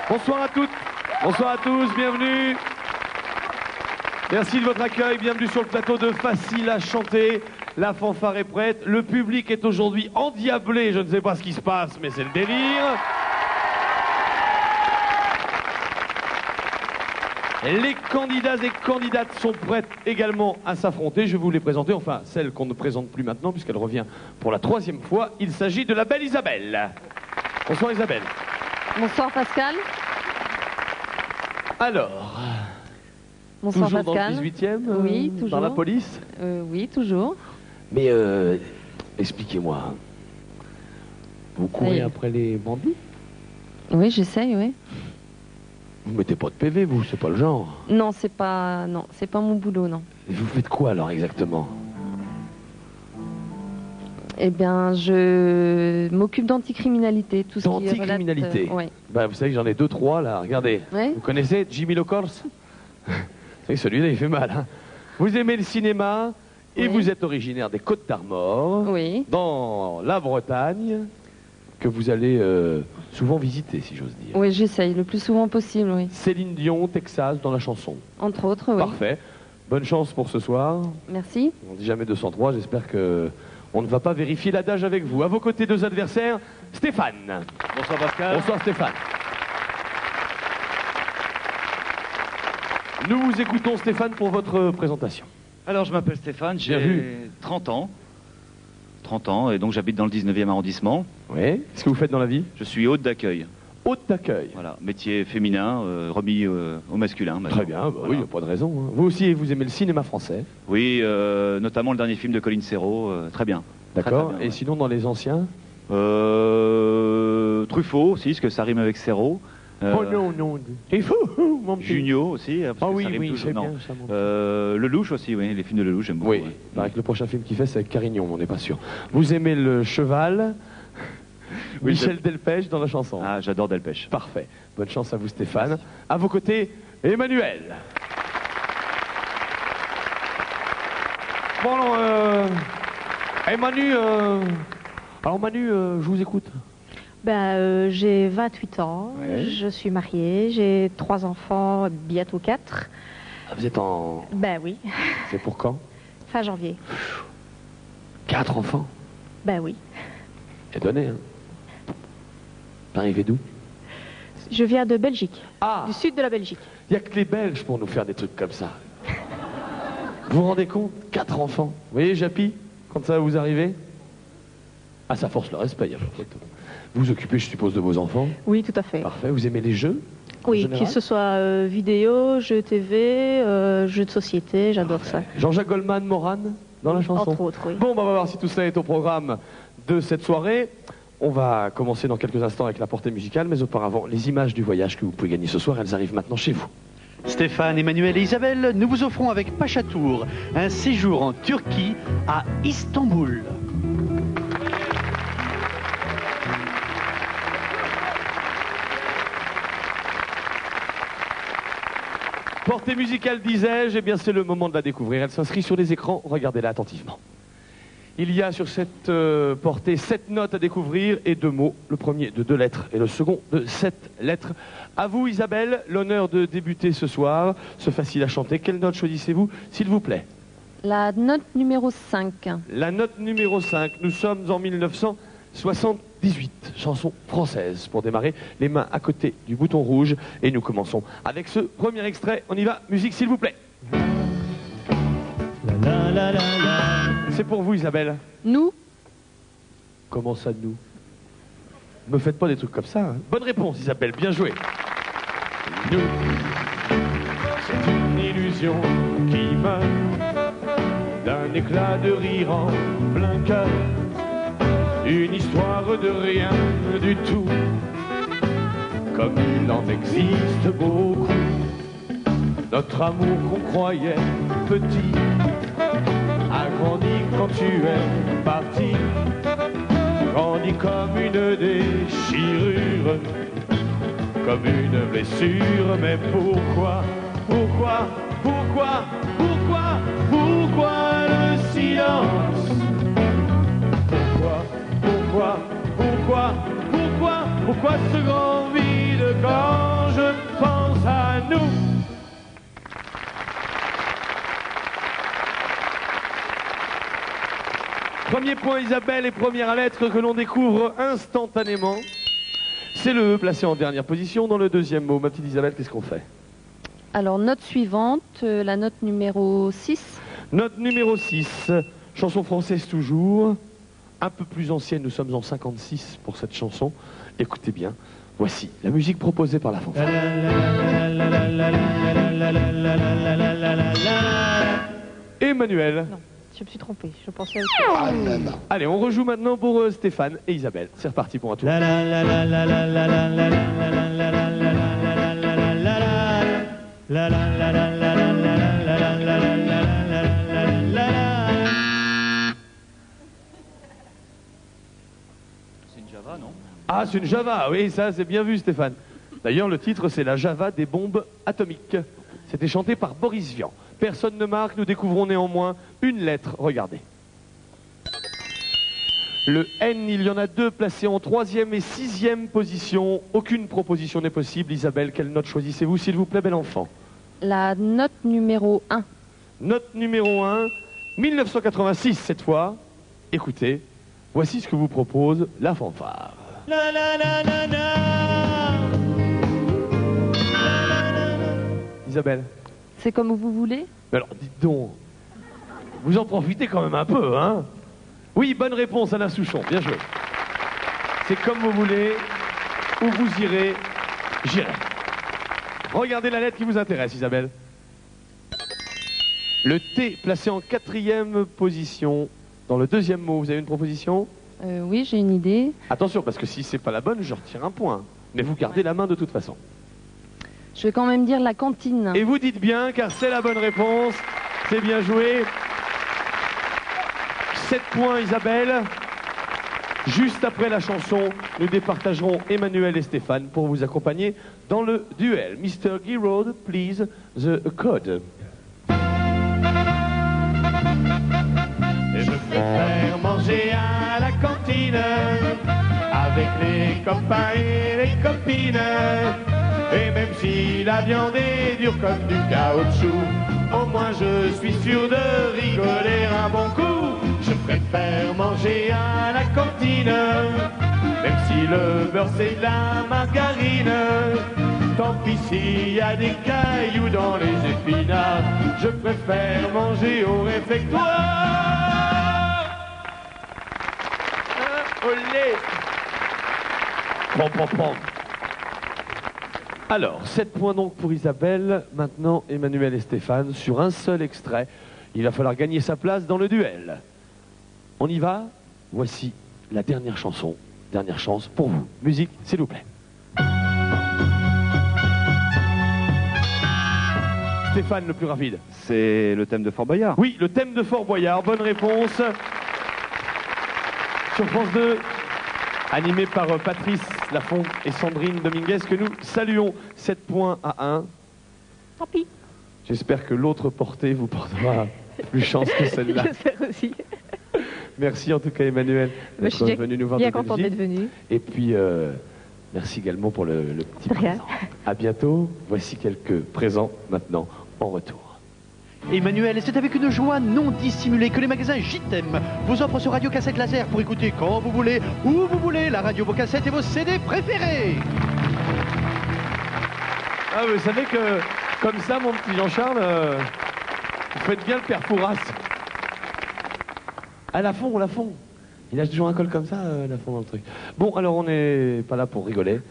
Bonsoir à toutes, bonsoir à tous, bienvenue. Merci de votre accueil, bienvenue sur le plateau de Facile à chanter. La fanfare est prête, le public est aujourd'hui endiablé, je ne sais pas ce qui se passe, mais c'est le délire. Les candidats et candidates sont prêtes également à s'affronter. Je vais vous les présenter, enfin celle qu'on ne présente plus maintenant puisqu'elle revient pour la 3e fois. Il s'agit de la belle Isabelle. Bonsoir Isabelle. Bonsoir Pascal. Alors, bonsoir toujours Pascal. Dans le 18e, oui, toujours. Dans la police oui, toujours. Mais expliquez-moi, vous courez après les bandits? Oui, j'essaye, oui. Vous mettez pas de PV, vous, c'est pas le genre. Non, c'est pas mon boulot, non. Et vous faites quoi alors exactement? Eh bien, je m'occupe d'anticriminalité, tout ce qui relate... D'anticriminalité. Oui. Bah, vous savez que j'en ai 2-3 là, regardez. Oui. Vous connaissez Jimmy Locorse? Vous savez que celui-là il fait mal, hein. Vous aimez le cinéma et Oui. vous êtes originaire des Côtes d'Armor, Oui. dans la Bretagne, que vous allez souvent visiter, si j'ose dire. Oui, j'essaye, le plus souvent possible, oui. Céline Dion, Texas, dans la chanson. Entre autres, oui. Parfait. Bonne chance pour ce soir. Merci. On dit jamais 203, j'espère que on ne va pas vérifier l'adage avec vous. À vos côtés, 2 adversaires, Stéphane. Bonsoir Pascal. Bonsoir Stéphane. Nous vous écoutons Stéphane pour votre présentation. Alors je m'appelle Stéphane, Bien vu. j'ai 30 ans. 30 ans et donc j'habite dans le 19e arrondissement. Oui. Qu'est-ce que vous faites dans la vie? Je suis hôte d'accueil. Hôte d'accueil. Voilà, métier féminin remis au masculin. maintenant. Très bien, bah Voilà. oui, il n'y a pas de raison. Hein. Vous aussi, vous aimez le cinéma français. Oui, notamment le dernier film de Colin Serrault, très bien. D'accord. Très bien, Et ouais. sinon, dans les anciens Truffaut aussi, parce que ça rime avec Serrault. Oh non, non. Il faut, mon petit. Junio aussi. Parce Ah que oui, ça rime oui, toujours. c'est Non. bien ça, mon petit. Lelouch aussi, oui, les films de Lelouch, j'aime beaucoup. Oui, ouais. avec le prochain film qu'il fait, c'est avec Carignon, on n'est pas sûr. Vous aimez le cheval? Oui, Michel Delpech dans la chanson. Ah, j'adore Delpech. Parfait. Bonne chance à vous Stéphane. À vos côtés, Emmanuel. Bon, alors, alors Manu, je vous écoute. J'ai 28 ans, Ouais. je suis mariée, j'ai 3 enfants, bientôt 4. Ah, vous êtes en... Ben oui, C'est pour quand? fin janvier. 4 enfants. Ben oui. C'est donné, hein. T'es arrivé d'où? Je viens de Belgique, Ah, du sud de la Belgique. il n'y a que les Belges pour nous faire des trucs comme ça. Vous vous rendez compte? 4 enfants. Vous voyez, Japi, quand ça va vous arriver? Ah, ça force le respect, il y a pas de photo. Vous vous occupez, je suppose, de vos enfants. Oui, tout à fait. Parfait. Vous aimez les jeux? en Oui, général que ce soit vidéo, jeux TV, jeux de société, j'adore ça. Jean-Jacques Goldman, Morane, dans la chanson. Entre autres, oui. Bon, bah, on va voir si tout cela est au programme de cette soirée. On va commencer dans quelques instants avec la portée musicale, mais auparavant, les images du voyage que vous pouvez gagner ce soir, elles arrivent maintenant chez vous. Stéphane, Emmanuel et Isabelle, nous vous offrons avec Pachatour un séjour en Turquie à Istanbul. Portée musicale, disais-je, eh bien c'est le moment de la découvrir. Elle s'inscrit sur les écrans, regardez-la attentivement. Il y a sur cette portée 7 notes à découvrir et 2 mots. Le premier de 2 lettres et le second de 7 lettres. À vous Isabelle, l'honneur de débuter ce soir. Ce facile à chanter. Quelle note choisissez-vous, s'il vous plaît? La note numéro 5. La note numéro 5. Nous sommes en 1978. Chanson française pour démarrer. Les mains à côté du bouton rouge. Et nous commençons avec ce premier extrait. On y va. Musique, s'il vous plaît. C'est pour vous, Isabelle. Nous, Comment ça, nous? Me faites pas des trucs comme ça. Hein. Bonne réponse, Isabelle. Bien joué. Nous, c'est une illusion qui meurt d'un éclat de rire en plein cœur. Une histoire de rien du tout, comme il en existe beaucoup. Notre amour qu'on croyait petit a grandi quand tu es parti. Grandi comme une déchirure comme une blessure. Mais pourquoi le silence? Pourquoi ce grand vide quand je pense à nous? Premier point Isabelle et première lettre que l'on découvre instantanément. C'est le E placé en dernière position dans le deuxième mot. Ma petite Isabelle, qu'est-ce qu'on fait? Alors, note suivante, la note numéro 6. Note numéro 6, chanson française toujours, un peu plus ancienne, nous sommes en 56 pour cette chanson. Écoutez bien, voici la musique proposée par la fanfare. Emmanuel. Non, je me suis trompée. Je pensais Allez, on rejoue maintenant pour Stéphane et Isabelle. C'est reparti pour un tour. C'est une Java, non? Ah, c'est une Java, oui, ça c'est bien vu Stéphane. D'ailleurs, le titre c'est la Java des bombes atomiques. C'était chanté par Boris Vian. Personne ne marque, nous découvrons néanmoins une lettre, regardez. Le N, il y en a deux placés en 3e et 6e position. Aucune proposition n'est possible. Isabelle, quelle note choisissez-vous, s'il vous plaît, bel enfant? La note numéro 1. Note numéro 1, 1986 cette fois. Écoutez, voici ce que vous propose la fanfare. Isabelle? C'est comme vous voulez? Mais alors, dites donc, vous en profitez quand même un peu, hein? Oui, bonne réponse, Alain Souchon, bien joué. C'est comme vous voulez, où vous irez, j'irai. Regardez la lettre qui vous intéresse, Isabelle. Le T, placé en 4e position, dans le deuxième mot, vous avez une proposition? Oui, j'ai une idée. Attention, parce que si c'est pas la bonne, je retire un point. Mais vous gardez la main de toute façon. Je vais quand même dire la cantine. Et vous dites bien, car c'est la bonne réponse. C'est bien joué. 7 points, Isabelle. Juste après la chanson, nous départagerons Emmanuel et Stéphane pour vous accompagner dans le duel. Mr. Giraud, please, the code. Je préfère manger à la cantine avec les copains et les copines. Et même si la viande est dure comme du caoutchouc, au moins je suis sûr de rigoler un bon coup. Je préfère manger à la cantine, même si le beurre c'est de la margarine. Tant pis s'il y a des cailloux dans les épinards, je préfère manger au réfectoire. Olé! Pom, pom, pom. Alors, 7 points donc pour Isabelle. Maintenant, Emmanuel et Stéphane, sur un seul extrait. Il va falloir gagner sa place dans le duel. On y va? Voici la dernière chanson. Dernière chance pour vous. Musique, s'il vous plaît. Stéphane, le plus rapide. C'est le thème de Fort Boyard. Oui, le thème de Fort Boyard. Bonne réponse. Sur France 2, animé par Patrice Lafont et Sandrine Dominguez, que nous saluons. 7 points à 1. Tant pis. J'espère que l'autre portée vous portera plus chance que celle-là. J'espère aussi. Merci en tout cas Emmanuel Je suis d'être venu nous voir bien de contente Belgique. d'être venue. Et puis merci également pour le petit De rien. présent. À bientôt. Voici quelques présents maintenant en retour. Emmanuel, c'est avec une joie non dissimulée que les magasins JTM vous offrent ce radio cassette laser pour écouter quand vous voulez, où vous voulez, la radio, vos cassettes et vos CD préférés. Ah, vous savez que comme ça, mon petit Jean-Charles, vous faites bien le père Fouras. Ah, Lafont. Il a toujours un col comme ça, Lafont, dans le truc. Bon, alors on n'est pas là pour rigoler.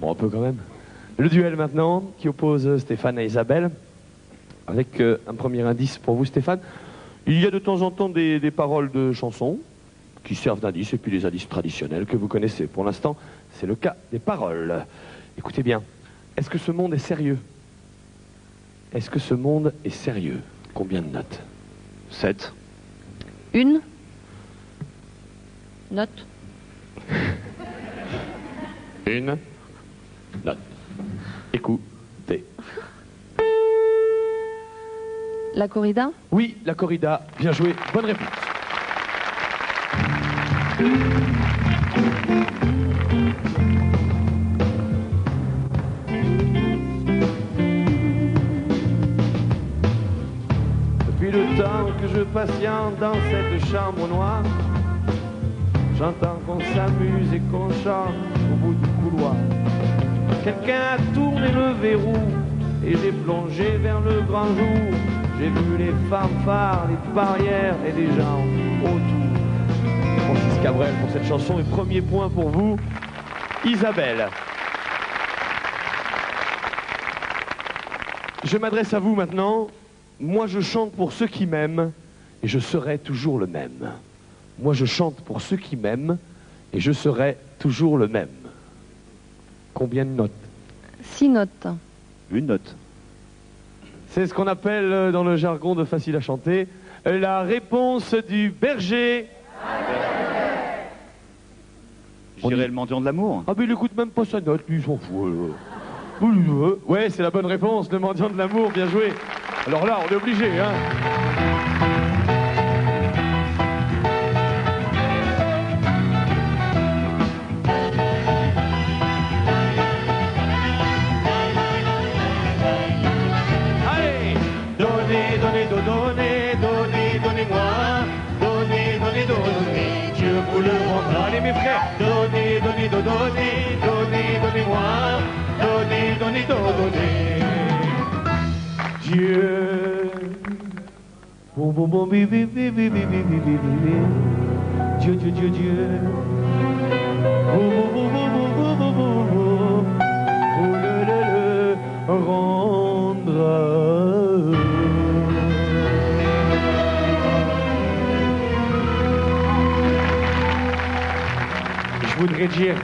Bon, un peu quand même. Le duel maintenant, qui oppose Stéphane et Isabelle. Avec un premier indice pour vous, Stéphane. Il y a de temps en temps des paroles de chansons qui servent d'indice, et puis les indices traditionnels que vous connaissez. Pour l'instant, c'est le cas des paroles. Écoutez bien, est-ce que ce monde est sérieux? Est-ce que ce monde est sérieux? Combien de notes? 7. Une note. Une. Note. Écoutez. La corrida? Oui, la corrida. Bien joué. Bonne réponse. Depuis le temps que je patiente dans cette chambre noire, j'entends qu'on s'amuse et qu'on chante au bout du couloir. Quelqu'un a tourné le verrou et j'ai plongé vers le grand jour. J'ai vu les fanfares, les barrières et les gens autour. Francis Cabrel pour cette chanson et premier point pour vous, Isabelle. Je m'adresse à vous maintenant. Moi je chante pour ceux qui m'aiment et je serai toujours le même. Moi je chante pour ceux qui m'aiment et je serai toujours le même. Combien de notes? 6 notes. Une note. C'est ce qu'on appelle dans le jargon de facile à chanter la réponse du berger. Je dirais le mendiant de l'amour. Ah mais il écoute même pas sa note, lui il s'en fout. Ouais, c'est la bonne réponse, le mendiant de l'amour, bien joué. Alors là, on est obligé, hein. Allez, donnez, donnez, donnez, donnez, donnez-moi, donnez, donnez, donnez, Dieu vous le rendra. Allez mes frères, donnez, donnez, donnez, donnez, donnez-moi, donnez, donnez, donnez. Dieu. Bon, bon, bon, bi, bi, bi, bi, bi, bi, bi, bi, bi. Dieu, Dieu, Dieu, Dieu. Bon, bon, bon, bon, bon, bon, bon, bon, bon. Oh, le rendra. Je voudrais dire,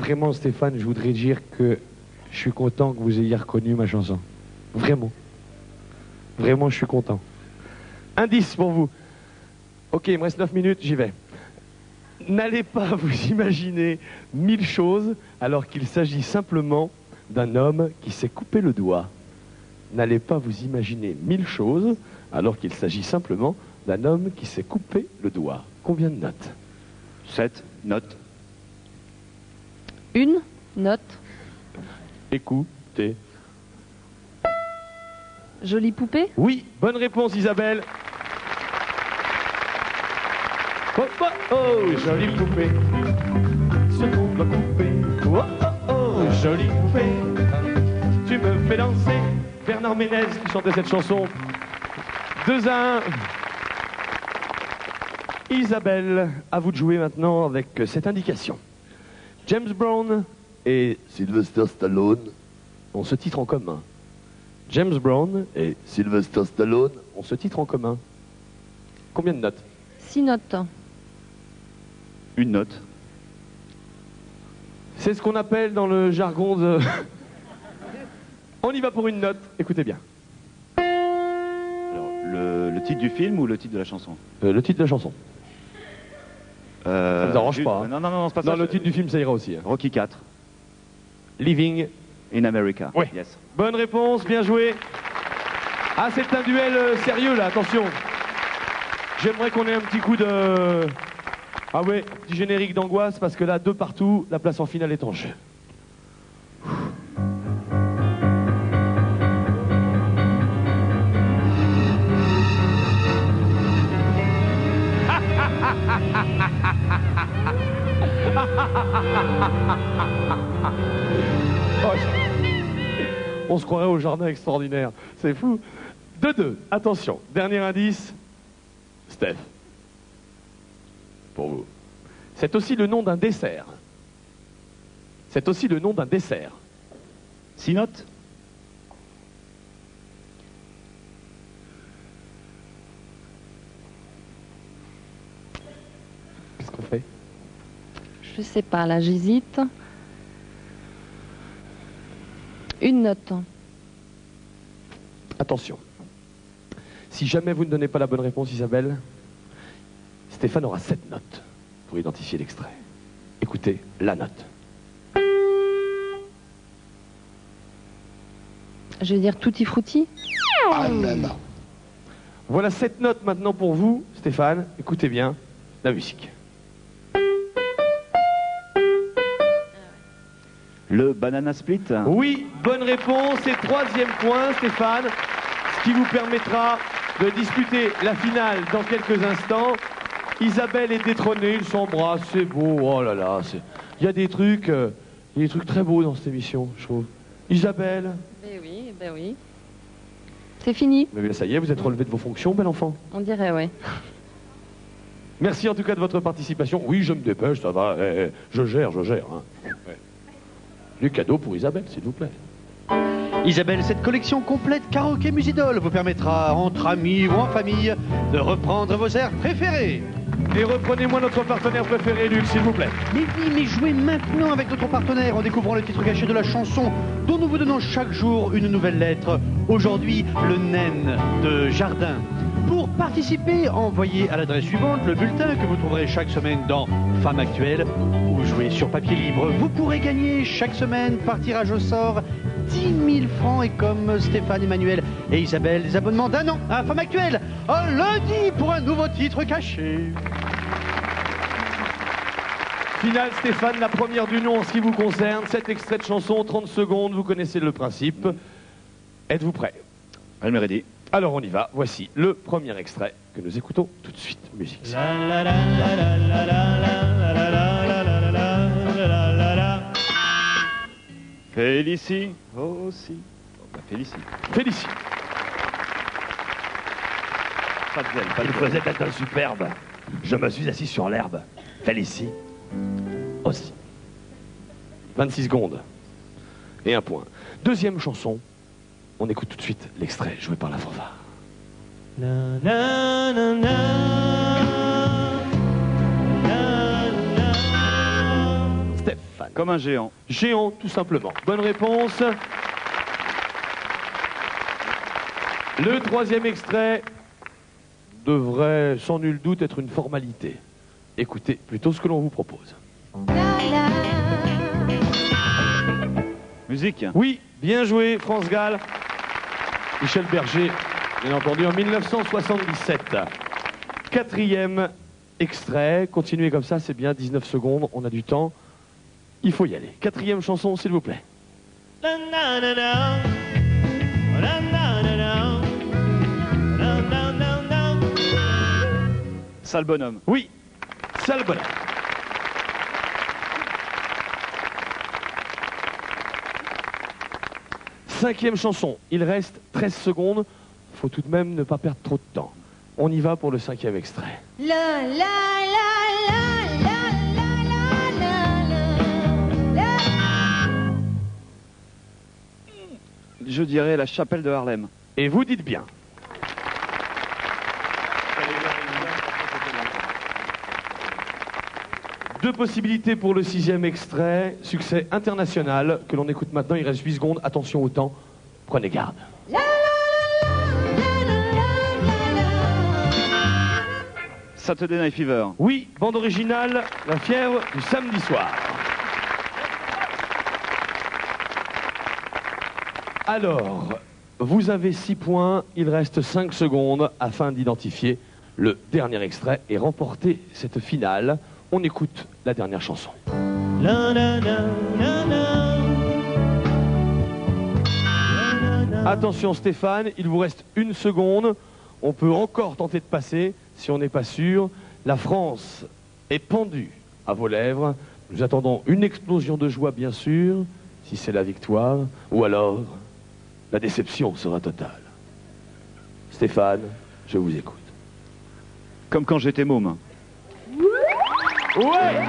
vraiment Stéphane, je voudrais dire que je suis content que vous ayez reconnu ma chanson. Vraiment. Vraiment, je suis content. Indice pour vous. Ok, il me reste 9 minutes, j'y vais. N'allez pas vous imaginer 1000 choses alors qu'il s'agit simplement d'un homme qui s'est coupé le doigt. N'allez pas vous imaginer 1000 choses alors qu'il s'agit simplement d'un homme qui s'est coupé le doigt. Combien de notes? 7 notes. 1 note. Écoutez. Jolie poupée? Oui, bonne réponse Isabelle. Oh, oh, oh, jolie poupée. Ce monde m'a coupé. Oh, oh, oh, jolie poupée. Tu me fais danser. Bernard Ménez qui chantait cette chanson. 2-1. Isabelle, à vous de jouer maintenant avec cette indication. James Brown et Sylvester Stallone ont ce titre en commun. James Brown et Sylvester Stallone ont ce titre en commun. Combien de notes? 6 notes. Une note. C'est ce qu'on appelle dans le jargon de... On y va pour une note, écoutez bien. Alors, le titre du film ou le titre de la chanson? Le titre de la chanson. Ça ne vous arrange pas. Hein. Non, non, non, c'est pas ça. Non, le titre du film, ça ira aussi. Hein. Rocky 4. Living In America. Oui. Yes. Bonne réponse, bien joué. Ah, c'est un duel sérieux là, attention. J'aimerais qu'on ait un petit coup de... Ah ouais, petit générique d'angoisse, parce que là, 2 partout, la place en finale est en jeu. Oh, on se croirait au jardin extraordinaire. C'est fou. 2-2. Attention. Dernier indice. Steph. Pour vous. C'est aussi le nom d'un dessert. C'est aussi le nom d'un dessert. 6 notes. Qu'est-ce qu'on fait? Je sais pas, là j'hésite. 1 note. Attention. Si jamais vous ne donnez pas la bonne réponse, Isabelle, Stéphane aura 7 notes pour identifier l'extrait. Écoutez la note. Je vais dire tutti frutti. Voilà 7 notes maintenant pour vous, Stéphane. Écoutez bien la musique. Le banana split. Oui, bonne réponse et 3e point, Stéphane, ce qui vous permettra de disputer la finale dans quelques instants. Isabelle est détrônée, ils s'embrassent, c'est beau, oh là là, il y a des trucs très beaux dans cette émission, je trouve. Isabelle. Ben oui. C'est fini. Mais bien ça y est, vous êtes relevé de vos fonctions, bel enfant. On dirait, ouais. Merci en tout cas de votre participation. Oui, je me dépêche, ça va, je gère. Hein. Ouais. Du cadeau pour Isabelle, s'il vous plaît. Isabelle, cette collection complète Karaoké Musidol vous permettra, entre amis ou en famille, de reprendre vos airs préférés. Et reprenez-moi notre partenaire préféré, Luc, s'il vous plaît. Mais oui, mais jouez maintenant avec notre partenaire en découvrant le titre caché de la chanson dont nous vous donnons chaque jour une nouvelle lettre. Aujourd'hui, le naine de Jardin. Pour participer, envoyez à l'adresse suivante le bulletin que vous trouverez chaque semaine dans Femme Actuelle ou jouez sur papier libre. Vous pourrez gagner chaque semaine par tirage au sort 10 000 francs et comme Stéphane, Emmanuel et Isabelle, des abonnements d'1 an à Femme Actuelle. Un lundi pour un nouveau titre caché. Finale, Stéphane, la première du nom en ce qui vous concerne. 7 extraits de chanson, 30 secondes, vous connaissez le principe. Êtes-vous prêts? Elle m'est ready. Alors on y va, voici le premier extrait que nous écoutons tout de suite. Musique. Félicie aussi. Félicie. Félicie. Pas de zèle, pas de Il faisait être un superbe. Je me suis assis sur l'herbe. Félicie aussi. 26 secondes. Et 1 point. Deuxième chanson. On écoute tout de suite l'extrait joué par la fanfare. Stéphane. Comme un géant. Géant, tout simplement. Bonne réponse. Le troisième extrait devrait sans nul doute être une formalité. Écoutez plutôt ce que l'on vous propose. Musique. Oui, bien joué, France Gall. Michel Berger, bien entendu, en 1977. 4e extrait. Continuez comme ça, c'est bien, 19 secondes, on a du temps. Il faut y aller. 4e chanson, s'il vous plaît. Sale bonhomme. Oui, sale bonhomme. Cinquième chanson, il reste 13 secondes. Faut tout de même ne pas perdre trop de temps. On y va pour le 5e extrait. Je dirais la chapelle de Harlem. Et vous dites bien. Deux possibilités pour le 6e extrait. Succès international que l'on écoute maintenant. Il reste 8 secondes. Attention au temps. Prenez garde. Saturday Night Fever. Oui, bande originale, La fièvre du samedi soir. Alors, vous avez 6 points. Il reste 5 secondes afin d'identifier le dernier extrait et remporter cette finale. On écoute la dernière chanson. Attention Stéphane, il vous reste 1 seconde. On peut encore tenter de passer si on n'est pas sûr. La France est pendue à vos lèvres. Nous attendons une explosion de joie bien sûr, si c'est la victoire, ou alors la déception sera totale. Stéphane, je vous écoute. Comme quand j'étais môme. Ouais.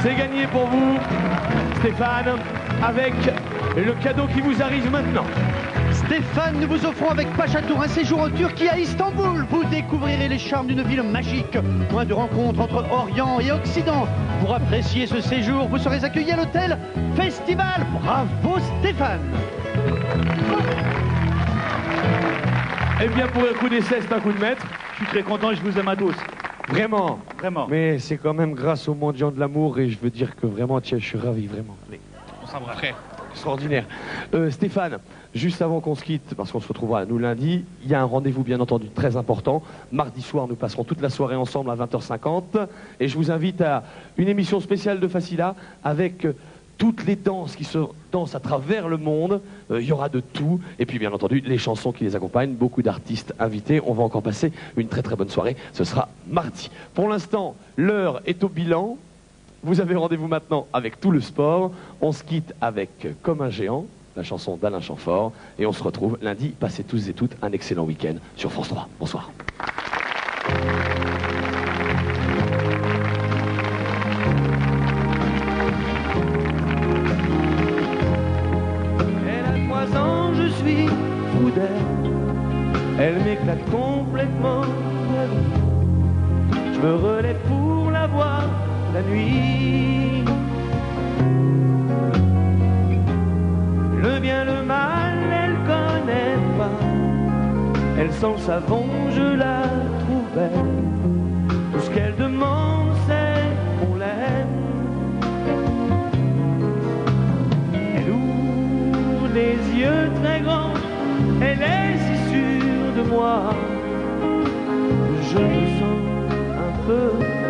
C'est gagné pour vous, Stéphane, avec le cadeau qui vous arrive maintenant. Stéphane, nous vous offrons avec Pachatour un séjour en Turquie à Istanbul. Vous découvrirez les charmes d'une ville magique. Point de rencontre entre Orient et Occident. Pour apprécier ce séjour, vous serez accueillis à l'hôtel Festival. Bravo Stéphane. Eh bien, pour un coup d'essai, c'est un coup de maître. Je suis très content et je vous aime à tous. Vraiment. Vraiment. Mais c'est quand même grâce au mendiant de l'amour et je veux dire que vraiment, tiens, je suis ravi, vraiment. Allez, On s'embrasse. extraordinaire. Stéphane, juste avant qu'on se quitte, parce qu'on se retrouvera nous lundi, il y a un rendez-vous bien entendu très important. Mardi soir, nous passerons toute la soirée ensemble à 20h50 et je vous invite à une émission spéciale de Facila avec toutes les danses qui se dansent à travers le monde. Il y aura de tout. Et puis, bien entendu, les chansons qui les accompagnent. Beaucoup d'artistes invités. On va encore passer une très très bonne soirée. Ce sera mardi. Pour l'instant, l'heure est au bilan. Vous avez rendez-vous maintenant avec tout le sport. On se quitte avec Comme un géant, la chanson d'Alain Chamfort. Et on se retrouve lundi. Passez tous et toutes un excellent week-end sur France 3. Bonsoir. Elle m'éclate complètement la vie. Je me relève pour la voir la nuit. Le bien, le mal, elle connaît pas. Elle sent le savon, je la trouve belle. Tout ce qu'elle demande, c'est qu'on l'aime. Elle ouvre les yeux très grands. Elle est si sûre de moi, je me sens un peu